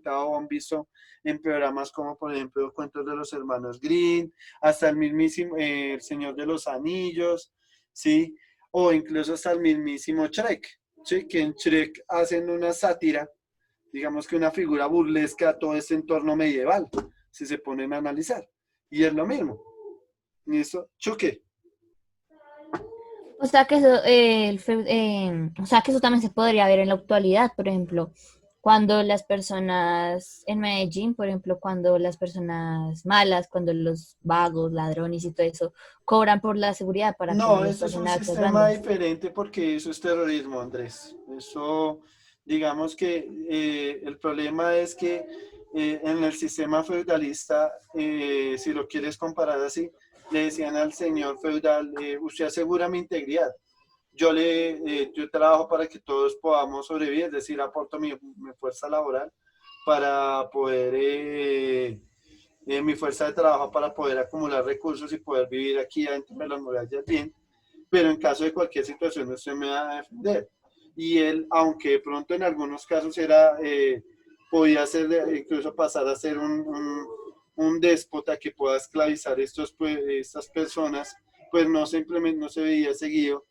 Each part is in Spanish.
o han visto en programas como por ejemplo Cuentos de los Hermanos Grimm, hasta el mismísimo El Señor de los Anillos, ¿sí? O incluso hasta el mismísimo Shrek, ¿sí? Que en Shrek hacen una sátira, digamos que una figura burlesca a todo este entorno medieval, si se ponen a analizar. Y es lo mismo. ¿Y eso? ¿Choque? O sea que eso, o sea que eso también se podría ver en la actualidad, por ejemplo, cuando las personas en Medellín, por ejemplo, cuando las personas malas, cuando los vagos, ladrones y todo eso, cobran por la seguridad para que no No, les eso es pasen un actos sistema random. diferente porque eso es terrorismo, Andrés. Eso, digamos que el problema es que en el sistema feudalista, si lo quieres comparar así, le decían al señor feudal, usted asegura mi integridad. Yo trabajo para que todos podamos sobrevivir, es decir, aporto mi fuerza laboral para poder, mi fuerza de trabajo para poder acumular recursos y poder vivir aquí adentro de las murallas bien, pero en caso de cualquier situación usted me va a defender. Y él, aunque de pronto en algunos casos podía ser, incluso pasar a ser un déspota que pueda esclavizar estas personas, pues no simplemente no se veía seguido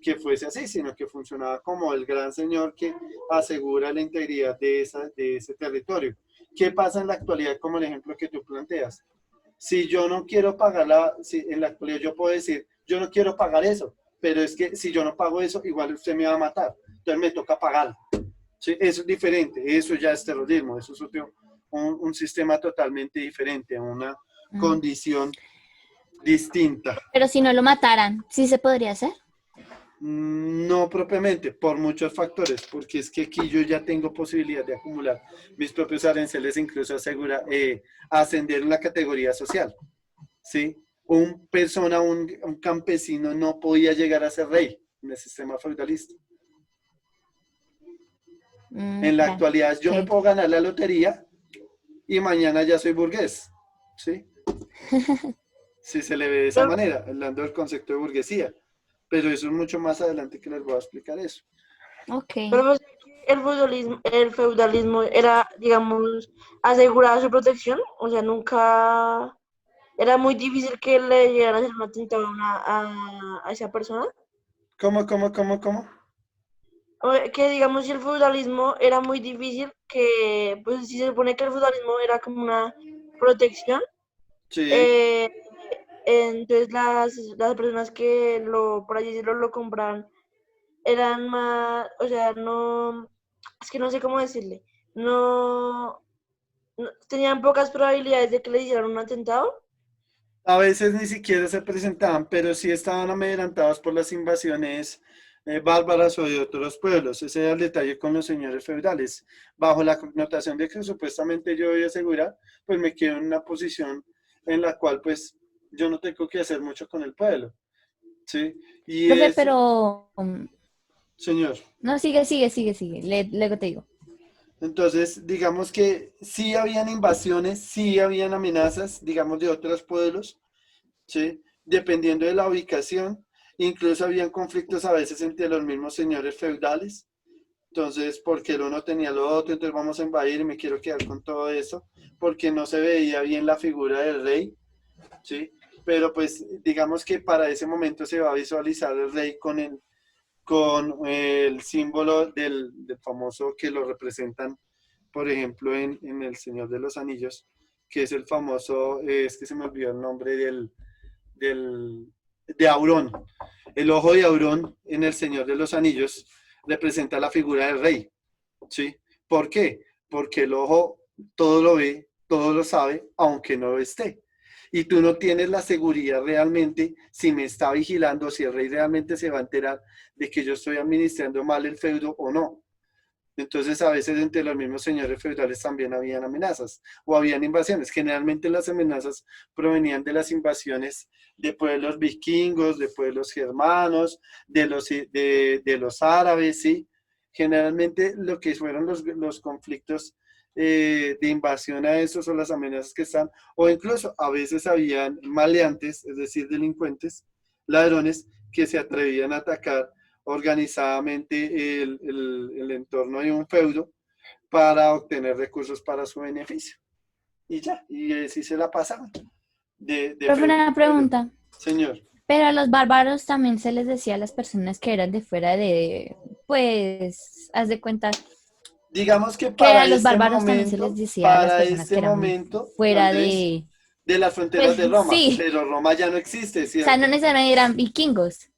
que fuese así, sino que funcionaba como el gran señor que asegura la integridad de ese territorio. ¿Qué pasa en la actualidad como el ejemplo que tú planteas? Si yo no quiero pagarla, si en la actualidad yo puedo decir, yo no quiero pagar eso, pero es que si yo no pago eso, igual usted me va a matar, entonces me toca pagar. ¿Sí? Eso es diferente, eso ya es terrorismo, eso es un sistema totalmente diferente, una Mm. condición distinta. Pero si no lo mataran, ¿sí se podría hacer? No propiamente, por muchos factores, porque es que aquí yo ya tengo posibilidad de acumular mis propios aranceles, incluso asegura ascender en la categoría social, ¿sí? Un campesino no podía llegar a ser rey en el sistema feudalista. En la Ya, actualidad yo me ok. puedo ganar la lotería y mañana ya soy burgués, ¿sí? Si se le ve de esa Pero, manera, hablando del concepto de burguesía. Pero eso es mucho más adelante que les voy a explicar eso. Ok. pues, el feudalismo era, digamos, asegurar su protección, o sea, nunca era muy difícil que le llegara a hacer un atentado a esa persona. ¿Cómo? Que digamos, si el feudalismo era muy difícil, que pues si se supone que el feudalismo era como una protección, Sí. eh, entonces las personas que por así decirlo, lo compraban eran más, o sea, no, es que no sé cómo decirle, no, tenían pocas probabilidades de que le hicieran un atentado. A veces ni siquiera se presentaban, pero sí estaban amedrentados por las invasiones bárbaras o de otros pueblos. Ese era el detalle con los señores feudales. Bajo la connotación de que supuestamente yo voy a asegurar, pues me quedo en una posición en la cual pues yo no tengo que hacer mucho con el pueblo, ¿sí? Y Profe, es, pero... señor, no, sigue. Luego te digo. entonces digamos que sí habían invasiones, sí habían amenazas, digamos, de otros pueblos, ¿sí? Dependiendo de la ubicación, incluso habían conflictos a veces entre los mismos señores feudales, entonces, porque el uno tenía lo otro, entonces vamos a invadir y me quiero quedar con todo eso, porque no se veía bien la figura del rey, ¿sí? Pero pues digamos que para ese momento se va a visualizar el rey con el símbolo del famoso que lo representan, por ejemplo, en El Señor de los Anillos, que es el famoso, es que se me olvidó el nombre del, de Aurón. El ojo de Aurón en El Señor de los Anillos representa la figura del rey, ¿sí? ¿Por qué? Porque el ojo todo lo ve, todo lo sabe, aunque no lo esté. Y tú no tienes la seguridad realmente si me está vigilando, si el rey realmente se va a enterar de que yo estoy administrando mal el feudo o no. Entonces, a veces entre los mismos señores feudales también habían amenazas o habían invasiones. Generalmente las amenazas provenían de las invasiones de pueblos vikingos, de pueblos germanos, de los árabes, ¿sí? Generalmente lo que fueron los conflictos de invasión a esos o las amenazas que están, o incluso a veces habían maleantes, es decir, delincuentes, ladrones, que se atrevían a atacar organizadamente el entorno de un feudo para obtener recursos para su beneficio. Y ya, y así se la pasaban. Profe, una pregunta. Señor. Pero a los bárbaros también se les decía a las personas que eran de fuera de, pues, haz de cuenta Digamos que que a los bárbaros también se les decía a las para personas que este eran momento, fuera Andrés, de las fronteras pues de Roma, sí, pero Roma ya no existe, o sea, ¿cierto? no necesariamente eran vikingos.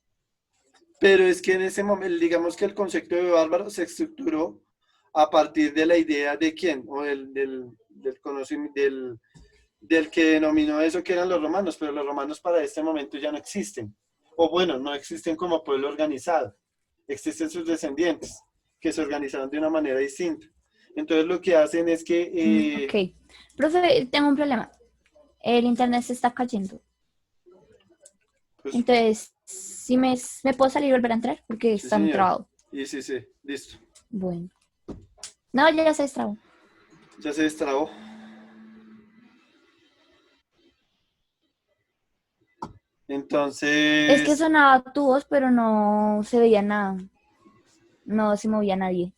Pero es que en ese momento, digamos que el concepto de bárbaro se estructuró a partir de la idea de quién, o del conocimiento, del que denominó eso que eran los romanos, pero los romanos para este momento ya no existen. O bueno, no existen como pueblo organizado. Existen sus descendientes, que se organizaron de una manera distinta. Entonces lo que hacen es que... Ok. Profe, tengo un problema. El internet se está cayendo. pues, Entonces, si me puedo salir y volver a entrar, porque sí, está muy señor. trabado. Y sí, sí, listo. Bueno. No, ya se destrabó. Ya se destrabó. Es que Entonces, sonaba tu voz, pero no se veía nada. No se movía nadie.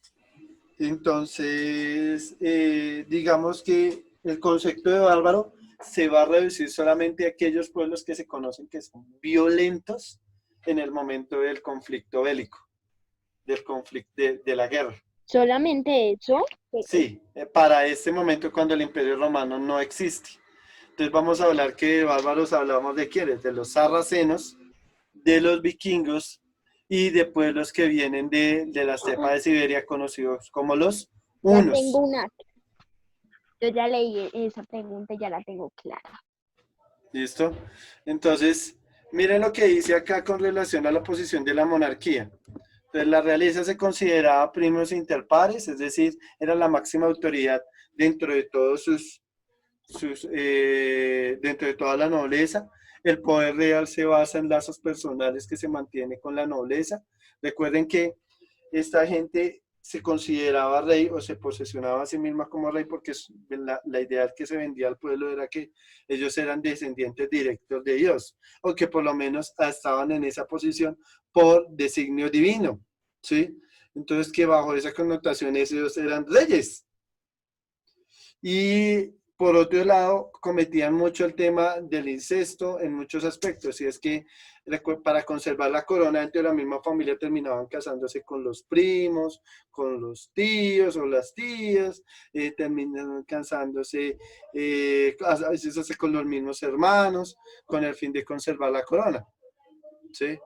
digamos que el concepto de bárbaro se va a reducir solamente a aquellos pueblos que se conocen que son violentos en el momento del conflicto bélico, del conflicto de la guerra. ¿Solamente eso? Sí, para este momento cuando el Imperio Romano no existe. Entonces vamos a hablar que de bárbaros hablamos de quiénes, de los sarracenos, de los vikingos y de pueblos que vienen de la estepa de Siberia conocidos como los Ya hunos. tengo una. Yo ya leí esa pregunta y ya la tengo clara. ¿Listo? Entonces, miren lo que dice acá con relación a la posición de la monarquía. Entonces, la realeza se consideraba primus inter pares, es decir, era la máxima autoridad dentro de todos dentro de toda la nobleza. El poder real se basa en lazos personales que se mantiene con la nobleza. Recuerden que esta gente se consideraba rey o se posesionaba a sí misma como rey porque la idea que se vendía al pueblo era que ellos eran descendientes directos de Dios o que por lo menos estaban en esa posición por designio divino, ¿sí? Entonces que bajo esa connotación ellos eran reyes. Y por otro lado, cometían mucho el tema del incesto en muchos aspectos, y es que para conservar la corona dentro de la misma familia terminaban casándose con los primos, con los tíos o las tías, terminaban casándose a veces con los mismos hermanos, con el fin de conservar la corona, ¿sí?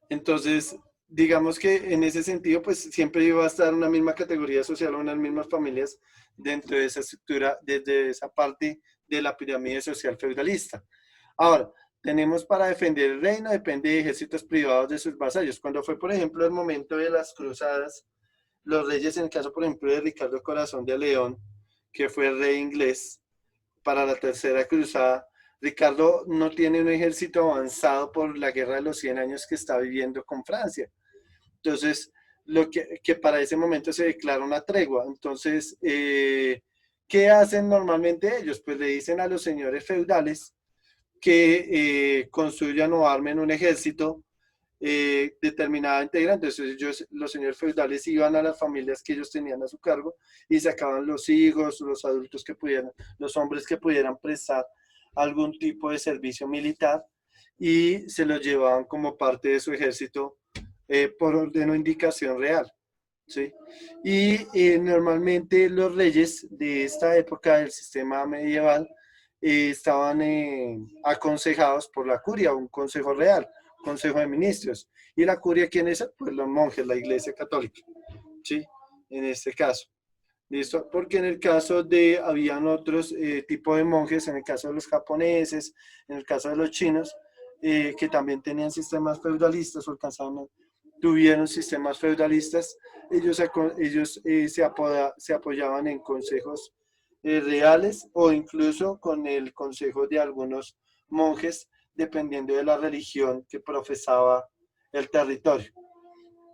Entonces, digamos que en ese sentido, pues siempre iba a estar una misma categoría social o unas mismas familias dentro de esa estructura, desde esa parte de la pirámide social feudalista. Ahora, tenemos para defender el reino, depende de ejércitos privados de sus vasallos. Cuando fue, por ejemplo, el momento de las cruzadas, los reyes, en el caso, por ejemplo, de Ricardo Corazón de León, que fue el rey inglés para la tercera cruzada, Ricardo no tiene un ejército avanzado por la guerra de los 100 años que está viviendo con Francia. Entonces, que para ese momento se declara una tregua. Entonces, ¿qué hacen normalmente ellos? Pues le dicen a los señores feudales que construyan o armen un ejército determinada integrante. Entonces los señores feudales iban a las familias que ellos tenían a su cargo y sacaban los hijos, los adultos que pudieran, los hombres que pudieran prestar algún tipo de servicio militar y se los llevaban como parte de su ejército por orden o indicación real. ¿Sí? Y normalmente los reyes de esta época del sistema medieval estaban aconsejados por la curia, un consejo real, consejo de ministros. ¿Y la curia quién es? Pues los monjes, la iglesia católica, ¿sí? En este caso. ¿Listo? Porque en el caso de, habían otros tipos de monjes, en el caso de los japoneses, en el caso de los chinos, que también tenían sistemas feudalistas o tuvieron sistemas feudalistas, ellos se apoyaban en consejos reales o incluso con el consejo de algunos monjes, dependiendo de la religión que profesaba el territorio.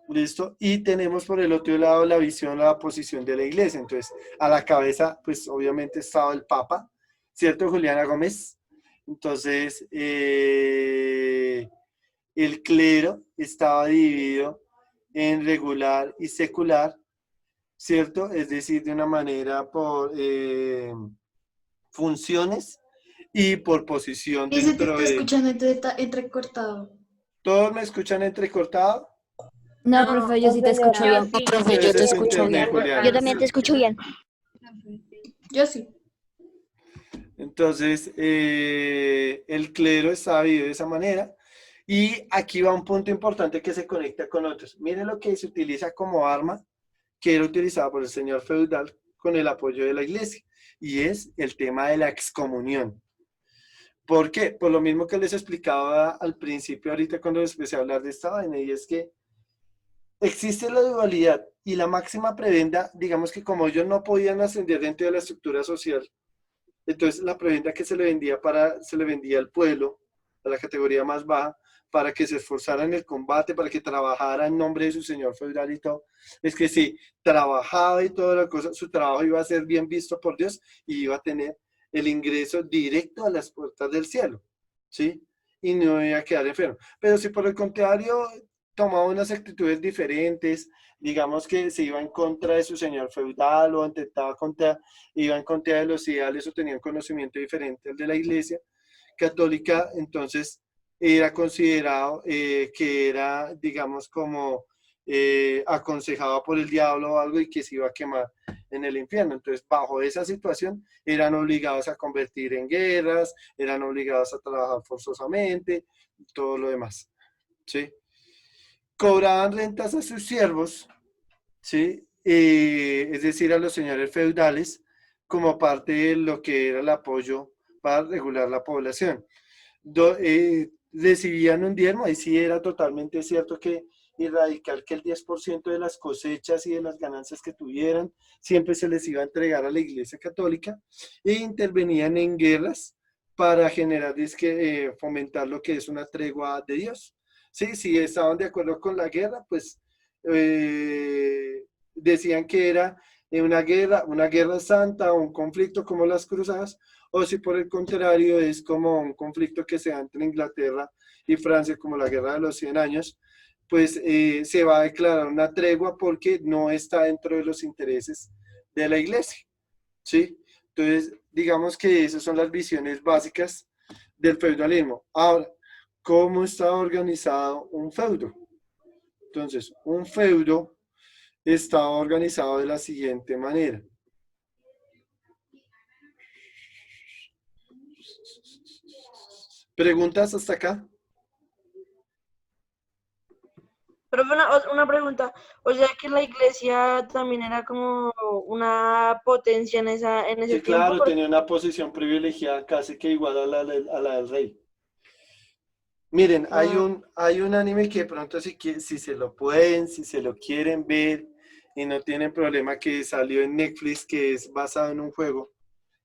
¿Listo? Y tenemos por el otro lado la visión, la posición de la iglesia. Entonces, a la cabeza, pues obviamente estaba el Papa, ¿cierto, Juliana Gómez? Entonces, el clero estaba dividido en regular y secular, ¿cierto? Es decir, de una manera por funciones y por posición Y se te dentro está de... escuchando entrecortado. ¿Todos me escuchan entrecortado? No, No, profe, yo sí te escucho Yo bien. sí. Profe, yo Ese te es su escucho bien. internet, Yo Juliana. también te escucho bien. Yo sí. Entonces, el clero está vivo de esa manera. Y aquí va un punto importante que se conecta con otros. Miren lo que se utiliza como arma, que era utilizada por el señor feudal con el apoyo de la iglesia. Y es el tema de la excomunión. ¿Por qué? Por lo mismo que les explicaba al principio, ahorita cuando empecé a hablar de esta vaina, y es que existe la dualidad y la máxima prebenda, digamos que como ellos no podían ascender dentro de la estructura social, entonces la prebenda que se le vendía al pueblo, a la categoría más baja, para que se esforzara en el combate, para que trabajara en nombre de su señor feudal y todo, es que si trabajaba y toda la cosa, su trabajo iba a ser bien visto por Dios y iba a tener el ingreso directo a las puertas del cielo, ¿sí? Y no iba a quedar enfermo. Pero si por el contrario tomaba unas actitudes diferentes, digamos que se iba en contra de su señor feudal o intentaba iba en contra de los ideales o tenían conocimiento diferente al de la iglesia católica, entonces era considerado que era, digamos, como aconsejado por el diablo o algo y que se iba a quemar en el infierno. Entonces, bajo esa situación, eran obligados a convertir en guerras, eran obligados a trabajar forzosamente, todo lo demás, ¿sí? Cobraban rentas a sus siervos, ¿sí? Es decir, a los señores feudales, como parte de lo que era el apoyo para regular la población. Recibían un diezmo, ahí sí era totalmente cierto que y radical que el 10% de las cosechas y de las ganancias que tuvieran siempre se les iba a entregar a la Iglesia Católica e intervenían en guerras para generar, fomentar lo que es una tregua de Dios. Sí, si estaban de acuerdo con la guerra, pues decían que era una guerra santa o un conflicto como las cruzadas, o si por el contrario es como un conflicto que se da entre Inglaterra y Francia, como la guerra de los 100 años, pues se va a declarar una tregua porque no está dentro de los intereses de la iglesia, ¿sí? Entonces, digamos que esas son las visiones básicas del feudalismo. Ahora, ¿cómo está organizado un feudo? Entonces, un feudo está organizado de la siguiente manera. ¿Preguntas hasta acá? Pero una pregunta, o sea que la iglesia también era como una potencia en ese Sí, tiempo, claro, tenía una posición privilegiada casi que igual a la del rey. Miren, hay un anime que de pronto si se lo pueden, si se lo quieren ver y no tienen problema, que salió en Netflix, que es basado en un juego,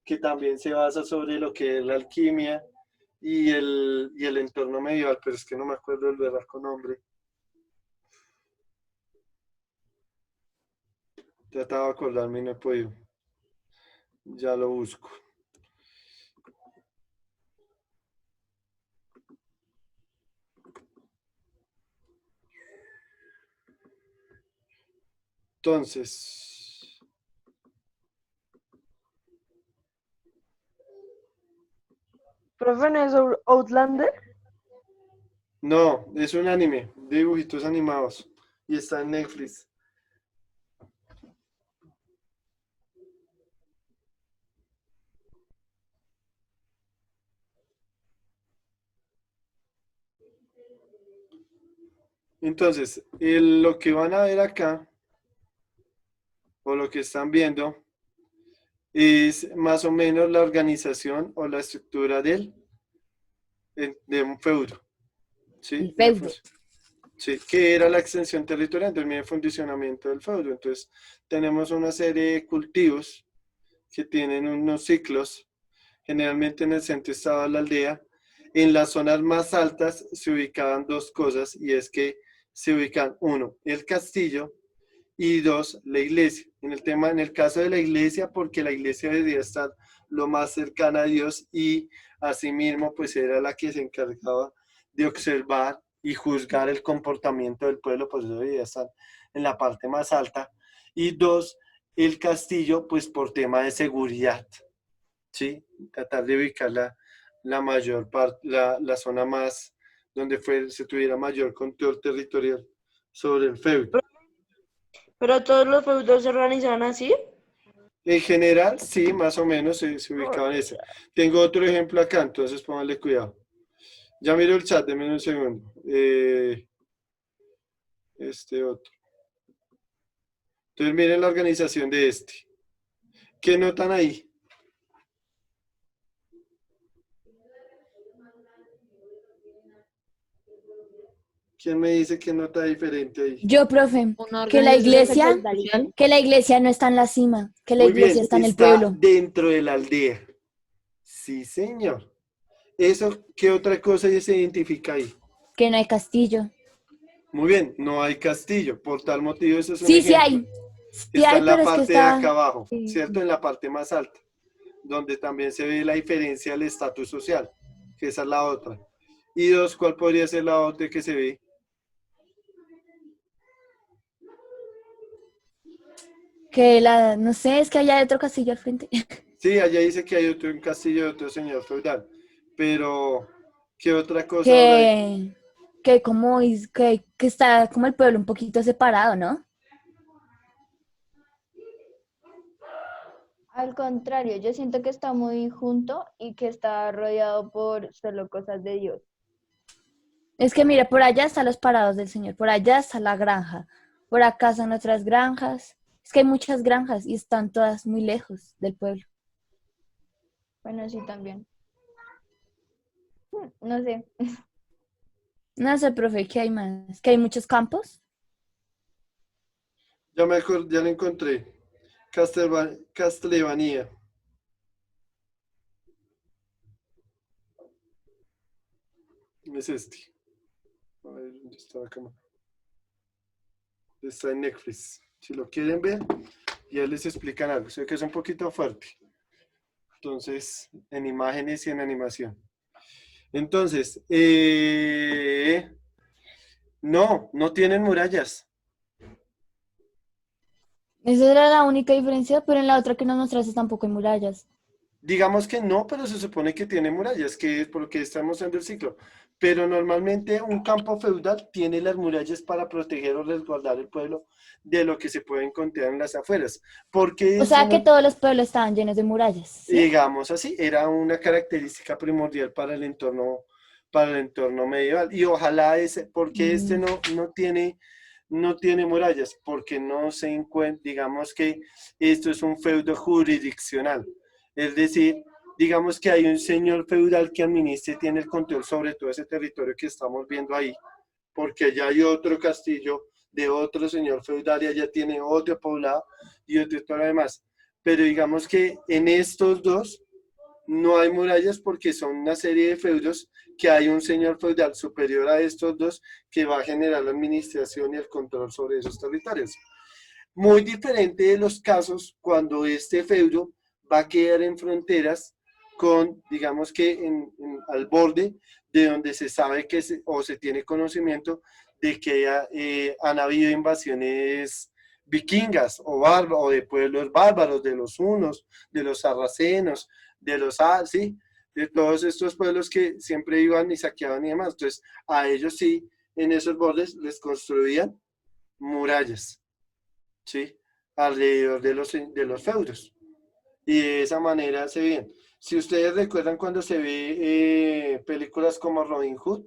que también se basa sobre lo que es la alquimia y el entorno medieval, pero es que no me acuerdo el verdadero nombre. Trataba de acordarme y no he podido. Ya lo busco. Entonces, profe, ¿no es Outlander? no, es un anime de dibujitos animados y está en Netflix. Entonces, lo que van a ver acá, o lo que están viendo, es más o menos la organización o la estructura de un feudo. ¿Sí? El feudo. Sí, que era la extensión territorial, entonces mide el funcionamiento del feudo. Entonces, tenemos una serie de cultivos que tienen unos ciclos, generalmente en el centro estaba la aldea. En las zonas más altas se ubicaban dos cosas, y es que se ubican, uno, el castillo, y dos, la iglesia. En el caso de la iglesia, porque la iglesia debía estar lo más cercana a Dios y asimismo pues era la que se encargaba de observar y juzgar el comportamiento del pueblo, pues eso debía estar en la parte más alta. Y dos, el castillo, pues por tema de seguridad, ¿sí? Tratar de ubicar la mayor parte, la zona más, donde se tuviera mayor control territorial sobre el feudo. Pero todos los feudos se organizan así. En general, sí, más o menos se ubicaba en ese. Tengo otro ejemplo acá, entonces pónganle cuidado. Ya miro el chat, denme un segundo. Este otro. Entonces miren la organización de este. ¿Qué notan ahí? ¿Quién me dice qué nota diferente ahí? Yo, profe, Una que la organización iglesia, social. que la iglesia no está en la cima, que la Muy iglesia bien, está en el está pueblo, dentro de la aldea. Sí, señor. Eso, ¿qué otra cosa se identifica ahí? que no hay castillo. Muy bien, no hay castillo. Por tal motivo, eso es un Sí, sí ejemplo. hay. Sí Está hay, en la pero es que parte de acá está... abajo, Sí. ¿cierto? En la parte más alta, donde también se ve la diferencia del estatus social, que esa es la otra. Y dos, ¿cuál podría ser la otra que se ve? Que la... No sé, es que allá hay otro castillo al frente. Sí, allá dice que hay otro un castillo de otro señor feudal, pero ¿qué otra cosa habrá ahí? Que como... que está como el pueblo un poquito separado, ¿no? Al contrario, yo siento que está muy junto y que está rodeado por solo cosas de Dios. Es que mira, por allá están los parados del Señor, por allá está la granja, por acá están otras granjas. Es que hay muchas granjas y están todas muy lejos del pueblo. Bueno, sí, también. No sé. No sé, profe, ¿qué hay más? ¿Que hay muchos campos? Ya me acordé, ya lo encontré. Castlevania. Es este. A ver, ¿dónde está la cámara? Está en Netflix. Si lo quieren ver, ya les explican algo. Sé que es un poquito fuerte. Entonces, en imágenes y en animación. Entonces, no tienen murallas. Esa era la única diferencia, pero en la otra que nos mostraste tampoco hay murallas. Digamos que no, pero se supone que tiene murallas, que es por lo que estamos haciendo el ciclo. Pero normalmente un campo feudal tiene las murallas para proteger o resguardar el pueblo de lo que se puede encontrar en las afueras. Porque O eso sea que no, todos los pueblos estaban llenos de murallas, ¿sí? digamos así, era una característica primordial para el entorno medieval. Y ojalá porque este no tiene murallas, porque no se encuentra, digamos que esto es un feudo jurisdiccional. Es decir, digamos que hay un señor feudal que administra y tiene el control sobre todo ese territorio que estamos viendo ahí, porque allá hay otro castillo de otro señor feudal y allá tiene otro poblado y todo lo demás. Pero digamos que en estos dos no hay murallas porque son una serie de feudos que hay un señor feudal superior a estos dos que va a generar la administración y el control sobre esos territorios. Muy diferente de los casos cuando este feudo va a quedar en fronteras con, digamos que al borde de donde se sabe o se tiene conocimiento de que han habido invasiones vikingas o de pueblos bárbaros, de los hunos, de los sarracenos, sí, de todos estos pueblos que siempre iban y saqueaban y demás. Entonces, a ellos sí, en esos bordes les construían murallas. ¿Sí? Alrededor de los feudos. Y de esa manera se ven. Si ustedes recuerdan cuando se ve películas como Robin Hood,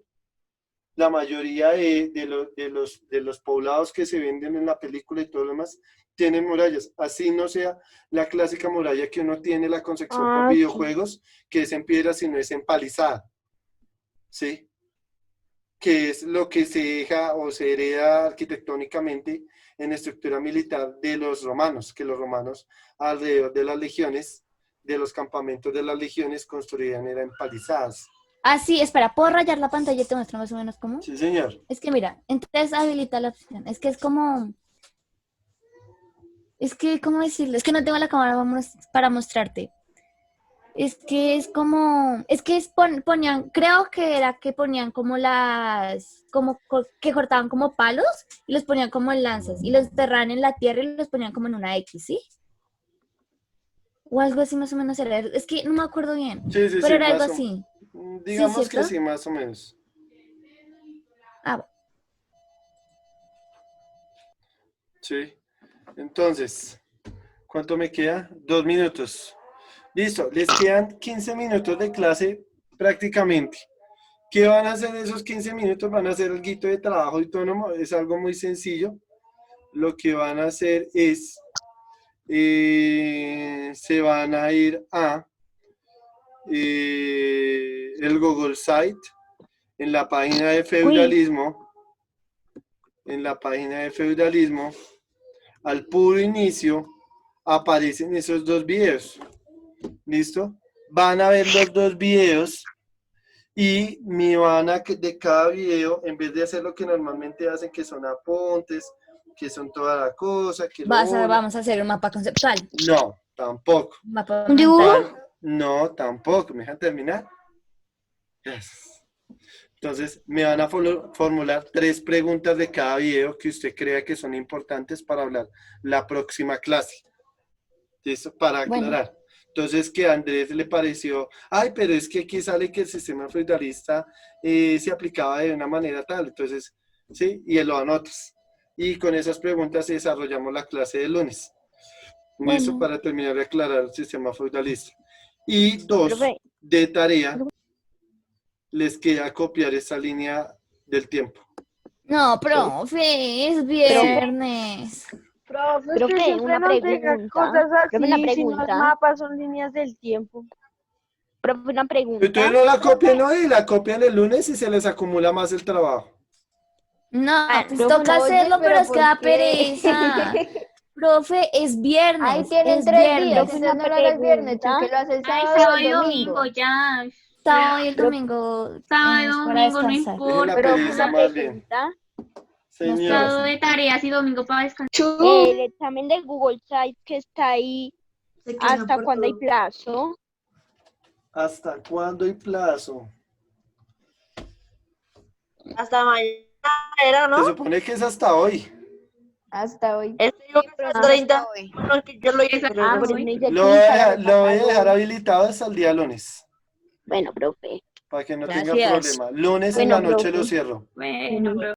la mayoría de los poblados que se venden en la película y todo lo demás tienen murallas. Así no sea la clásica muralla que uno tiene la concepción por Sí. videojuegos, que es en piedra, sino es empalizada. ¿Sí? Que es lo que se deja o se hereda arquitectónicamente en la estructura militar de los romanos, que los romanos alrededor de las legiones, de los campamentos de las legiones construían, eran empalizadas. Ah, sí, espera, ¿puedo rayar la pantalla y te muestro más o menos cómo? Sí, señor. Es que mira, entonces habilita la opción. Es que es como... Es que, ¿cómo decirlo? Es que no tengo la cámara para mostrarte. Es que es como, es que ponían, creo que era que ponían como que cortaban como palos y los ponían como en lanzas y los enterraban en la tierra y los ponían como en una X, ¿sí? O algo así más o menos era. Es que no me acuerdo bien, Sí, sí, pero sí, era algo más o así. Sí, digamos que ¿cierto? sí, más o menos. Ah, Sí. Entonces, ¿cuánto me queda? 2 minutos. Listo, les quedan 15 minutos de clase prácticamente. ¿Qué van a hacer esos 15 minutos? Van a hacer el guito de trabajo autónomo, es algo muy sencillo. Lo que van a hacer es, se van a ir a el Google Site, en la página de feudalismo, al puro inicio aparecen esos dos videos. ¿Listo? Van a ver los dos videos y me van a de cada video, en vez de hacer lo que normalmente hacen, que son apuntes, que son toda la cosa, que lo uno. vamos a hacer un mapa conceptual. No, tampoco. Un mapa ¿Un dibujo? mental. No, tampoco. ¿Me dejan terminar? Yes. Entonces, me van a formular 3 preguntas de cada video que usted crea que son importantes para hablar la próxima clase. ¿Listo? Para Bueno. aclarar. Entonces, que a Andrés le pareció, ay, pero es que aquí sale que el sistema feudalista se aplicaba de una manera tal. Entonces, sí, y él lo anotas. Y con esas preguntas desarrollamos la clase del lunes. ¿Listo? Bueno. Para terminar de aclarar el sistema feudalista. Y 2, Profe. de tarea, les queda copiar esa línea del tiempo. No, profe, es viernes. Profe, es Profe, que siempre una nos deja pregunta. cosas Profe, una así, si no es pregunta. mapas, son líneas del tiempo. Profe, una pregunta. Entonces no la copian hoy, la copian el lunes y se les acumula más el trabajo. No, pues profe, toca oye, hacerlo, pero es que da ¿por qué? pereza. Profe, es viernes. Ahí tienen es 3 días, viernes. entonces no lo hagas viernes, que lo haces Ay, sábado sábado y y domingo. domingo, ya. Sábado y el Pero- domingo Sábado y es para domingo no descansar. Dejen la importa. Pero pereza una más bien. pregunta. Señora. Sábado de tareas y domingo para descansar. El examen del Google Site que está ahí, Se quejan ¿hasta por cuándo hay todo. plazo? ¿Hasta cuándo hay plazo? Hasta mañana era, ¿no? Se supone que es hasta hoy. Hasta hoy. Este digo que hasta 30. Bueno, que yo lo hice, Esa- pero Ah, no por sé. eso me dice Lo voy a que lo voy a dejar habilitado hasta el día lunes, Bueno, profe. para que no tenga Gracias. problema. Lunes en Bueno, la noche profe. lo cierro. Bueno, pero